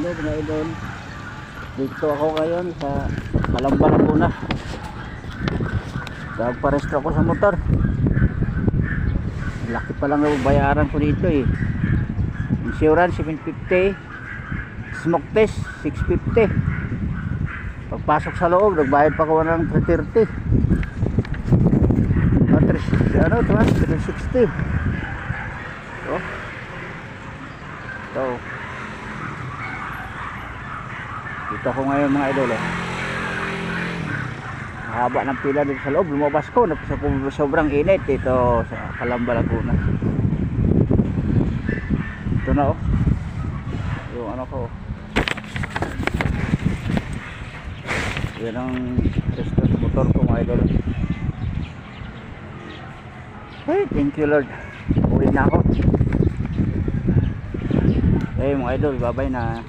Hello mga idol. Dito ako ngayon sa Calamba, Laguna. Nagparesto ako sa motor. Laki pa lang na bayaran ko dito eh. Insurance 750, smoke test 650. Pagpasok sa loob nagbayad pa ko ng 330. Ano ito, 360. Oh. So dito ako ngayon mga idol eh. Mahaba ng pila dito sa loob. Lumabas ko, sobrang init dito sa Calamba, Laguna. Ito na oh, yung ano ko. Yan ang resto sa motor ko mga idol. Hey, thank you Lord. Uwi na ako. Hey mga idol, bye bye na.